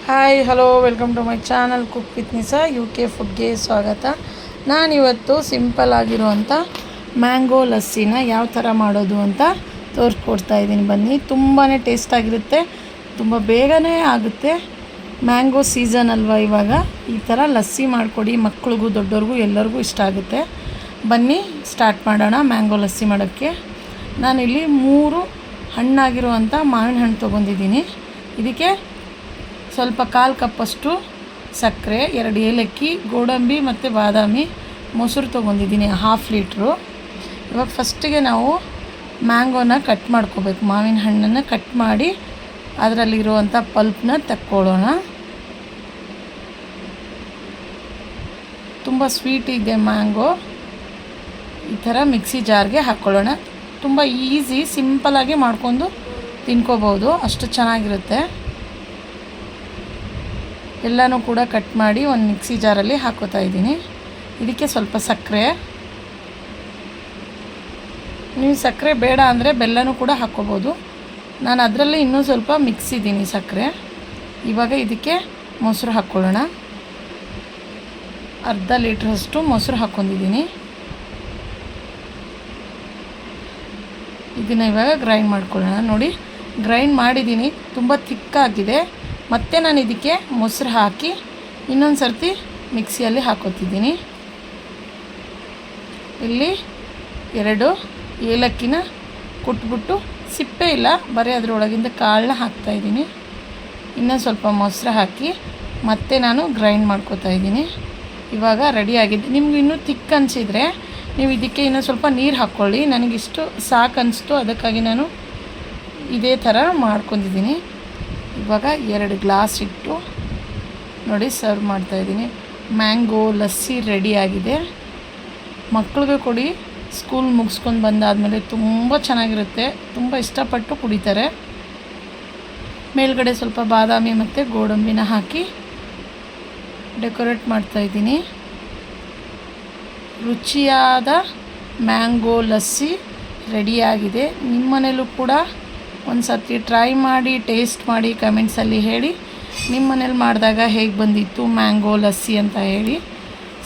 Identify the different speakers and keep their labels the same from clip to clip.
Speaker 1: Hi hello welcome to my channel cook with Nisa UK ಫುಡ್ಗೆ ಸ್ವಾಗತ. ನಾನಿವತ್ತು ಸಿಂಪಲ್ ಆಗಿರುವಂಥ ಮ್ಯಾಂಗೋ ಲಸ್ಸಿನ ಯಾವ ಥರ ಮಾಡೋದು ಅಂತ ತೋರಿಸ್ಕೊಡ್ತಾ ಇದ್ದೀನಿ. ಬನ್ನಿ, ತುಂಬಾ ಟೇಸ್ಟಾಗಿರುತ್ತೆ, ತುಂಬ ಬೇಗನೆ ಆಗುತ್ತೆ. ಮ್ಯಾಂಗೋ ಸೀಸನ್ ಅಲ್ವಾ ಇವಾಗ, ಈ ಥರ ಲಸ್ಸಿ ಮಾಡಿಕೊಡಿ, ಮಕ್ಳಿಗೂ ದೊಡ್ಡವ್ರಿಗೂ ಎಲ್ಲರಿಗೂ ಇಷ್ಟ ಆಗುತ್ತೆ. ಬನ್ನಿ ಸ್ಟಾರ್ಟ್ ಮಾಡೋಣ ಮ್ಯಾಂಗೋ ಲಸ್ಸಿ ಮಾಡೋಕ್ಕೆ. ನಾನಿಲ್ಲಿ 3 ಹಣ್ಣಾಗಿರುವಂಥ ಮಾವಿನ ಹಣ್ಣು ತೊಗೊಂಡಿದ್ದೀನಿ. ಇದಕ್ಕೆ ಸ್ವಲ್ಪ 1/4 ಕಪ್ಪಷ್ಟು ಸಕ್ಕರೆ, 2 ಏಲಕ್ಕಿ, ಗೋಡಂಬಿ ಮತ್ತು ಬಾದಾಮಿ, ಮೊಸರು ತೊಗೊಂಡಿದ್ದೀನಿ 1/2 ಲೀಟ್ರು. ಇವಾಗ ಫಸ್ಟಿಗೆ ನಾವು ಮ್ಯಾಂಗೋನ ಕಟ್ ಮಾಡ್ಕೋಬೇಕು. ಮಾವಿನ ಹಣ್ಣನ್ನು ಕಟ್ ಮಾಡಿ ಅದರಲ್ಲಿರುವಂಥ ಪಲ್ಪ್ನ ತಕ್ಕೊಳ್ಳೋಣ. ತುಂಬ ಸ್ವೀಟ್ ಇದೆ ಮ್ಯಾಂಗೋ. ಈ ಥರ ಮಿಕ್ಸಿ ಜಾರ್ಗೆ ಹಾಕ್ಕೊಳ್ಳೋಣ. ತುಂಬ ಈಸಿ, ಸಿಂಪಲಾಗಿ ಮಾಡ್ಕೊಂಡು ತಿನ್ಕೋಬೋದು, ಅಷ್ಟು ಚೆನ್ನಾಗಿರುತ್ತೆ. ಎಲ್ಲನೂ ಕೂಡ ಕಟ್ ಮಾಡಿ ಒಂದು ಮಿಕ್ಸಿ ಜಾರಲ್ಲಿ ಹಾಕೋತಾ ಇದ್ದೀನಿ. ಇದಕ್ಕೆ ಸ್ವಲ್ಪ ಸಕ್ಕರೆ, ನೀವು ಸಕ್ಕರೆ ಬೇಡ ಅಂದರೆ ಬೆಲ್ಲನೂ ಕೂಡ ಹಾಕ್ಕೋಬೋದು. ನಾನು ಅದರಲ್ಲಿ ಇನ್ನೂ ಸ್ವಲ್ಪ ಮಿಕ್ಸಿದ್ದೀನಿ ಸಕ್ಕರೆ. ಇವಾಗ ಇದಕ್ಕೆ ಮೊಸರು ಹಾಕ್ಕೊಳ್ಳೋಣ. ಅರ್ಧ ಲೀಟ್ರಷ್ಟು ಮೊಸರು ಹಾಕ್ಕೊಂಡಿದ್ದೀನಿ. ಇದನ್ನು ಇವಾಗ ಗ್ರೈಂಡ್ ಮಾಡ್ಕೊಳ್ಳೋಣ. ನೋಡಿ, ಗ್ರೈಂಡ್ ಮಾಡಿದ್ದೀನಿ, ತುಂಬ ಥಿಕ್ಕಾಗಿದೆ. ಮತ್ತು ನಾನು ಇದಕ್ಕೆ ಮೊಸರು ಹಾಕಿ ಇನ್ನೊಂದು ಸರ್ತಿ ಮಿಕ್ಸಿಯಲ್ಲಿ ಹಾಕೋತಿದ್ದೀನಿ. ಇಲ್ಲಿ 2 ಏಲಕ್ಕಿನ ಕುಟ್ಬಿಟ್ಟು, ಸಿಪ್ಪೆ ಇಲ್ಲ, ಬರೀ ಅದರೊಳಗಿಂದ ಕಾಳನ್ನ ಹಾಕ್ತಾಯಿದ್ದೀನಿ. ಇನ್ನೊಂದು ಸ್ವಲ್ಪ ಮೊಸರು ಹಾಕಿ ಮತ್ತೆ ನಾನು ಗ್ರೈಂಡ್ ಮಾಡ್ಕೋತಾ ಇದ್ದೀನಿ. ಇವಾಗ ರೆಡಿಯಾಗಿದೆ. ನಿಮ್ಗೆ ಇನ್ನೂ ಥಿಕ್ ಅನಿಸಿದರೆ ನೀವು ಇದಕ್ಕೆ ಇನ್ನೂ ಸ್ವಲ್ಪ ನೀರು ಹಾಕ್ಕೊಳ್ಳಿ. ನನಗಿಷ್ಟು ಸಾಕು ಅನಿಸ್ತು, ಅದಕ್ಕಾಗಿ ನಾನು ಇದೇ ಥರ ಮಾಡ್ಕೊಂಡಿದ್ದೀನಿ. ಇವಾಗ 2 ಗ್ಲಾಸ್ ಇಟ್ಟು ನೋಡಿ ಸರ್ವ್ ಮಾಡ್ತಾಯಿದ್ದೀನಿ. ಮ್ಯಾಂಗೋ ಲಸ್ಸಿ ರೆಡಿಯಾಗಿದೆ. ಮಕ್ಳಿಗೆ ಕೊಡಿ, ಸ್ಕೂಲ್ ಮುಗಿಸ್ಕೊಂಡು ಬಂದಾದಮೇಲೆ ತುಂಬ ಚೆನ್ನಾಗಿರುತ್ತೆ, ತುಂಬ ಇಷ್ಟಪಟ್ಟು ಕುಡಿತಾರೆ. ಮೇಲ್ಗಡೆ ಸ್ವಲ್ಪ ಬಾದಾಮಿ ಮತ್ತು ಗೋಡಂಬಿನ ಹಾಕಿ ಡೆಕೋರೇಟ್ ಮಾಡ್ತಾಯಿದ್ದೀನಿ. ರುಚಿಯಾದ ಮ್ಯಾಂಗೋ ಲಸ್ಸಿ ರೆಡಿಯಾಗಿದೆ. ನಿಮ್ಮ ಮನೇಲೂ ಕೂಡ ಒಂದು ಸರ್ತಿ ಟ್ರೈ ಮಾಡಿ, ಟೇಸ್ಟ್ ಮಾಡಿ, ಕಮೆಂಟ್ಸಲ್ಲಿ ಹೇಳಿ ನಿಮ್ಮ ಮನೇಲಿ ಮಾಡಿದಾಗ ಹೇಗೆ ಬಂದಿತ್ತು ಮ್ಯಾಂಗೋ ಲಸ್ಸಿ ಅಂತ ಹೇಳಿ.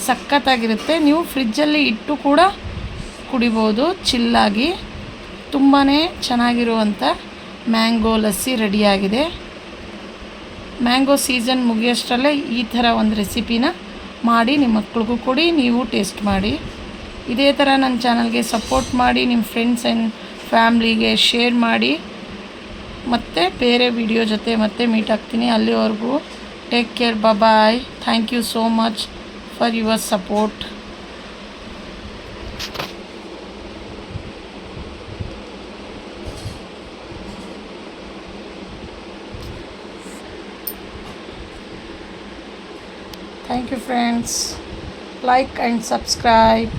Speaker 1: ಸಖತ್ತಾಗಿರುತ್ತೆ. ನೀವು ಫ್ರಿಜ್ಜಲ್ಲಿ ಇಟ್ಟು ಕೂಡ ಕುಡಿಬೋದು ಚಿಲ್ಲಾಗಿ. ತುಂಬಾ ಚೆನ್ನಾಗಿರುವಂಥ ಮ್ಯಾಂಗೋ ಲಸ್ಸಿ ರೆಡಿಯಾಗಿದೆ. ಮ್ಯಾಂಗೋ ಸೀಸನ್ ಮುಗಿಯೋಷ್ಟರಲ್ಲೇ ಈ ಥರ ಒಂದು ರೆಸಿಪಿನ ಮಾಡಿ ನಿಮ್ಮ ಮಕ್ಳಿಗೂ ಕೊಡಿ, ನೀವು ಟೇಸ್ಟ್ ಮಾಡಿ. ಇದೇ ಥರ ನನ್ನ ಚಾನಲ್ಗೆ ಸಪೋರ್ಟ್ ಮಾಡಿ, ನಿಮ್ಮ ಫ್ರೆಂಡ್ಸ್ ಆ್ಯಂಡ್ ಫ್ಯಾಮ್ಲಿಗೆ ಶೇರ್ ಮಾಡಿ. ಮತ್ತು ಬೇರೆ ವಿಡಿಯೋ ಜೊತೆ ಮತ್ತೆ ಮೀಟ್ ಆಗ್ತೀನಿ. ಅಲ್ಲಿವರೆಗೂ take care, bye. Thank you so much for your support. Thank you friends. Like and subscribe.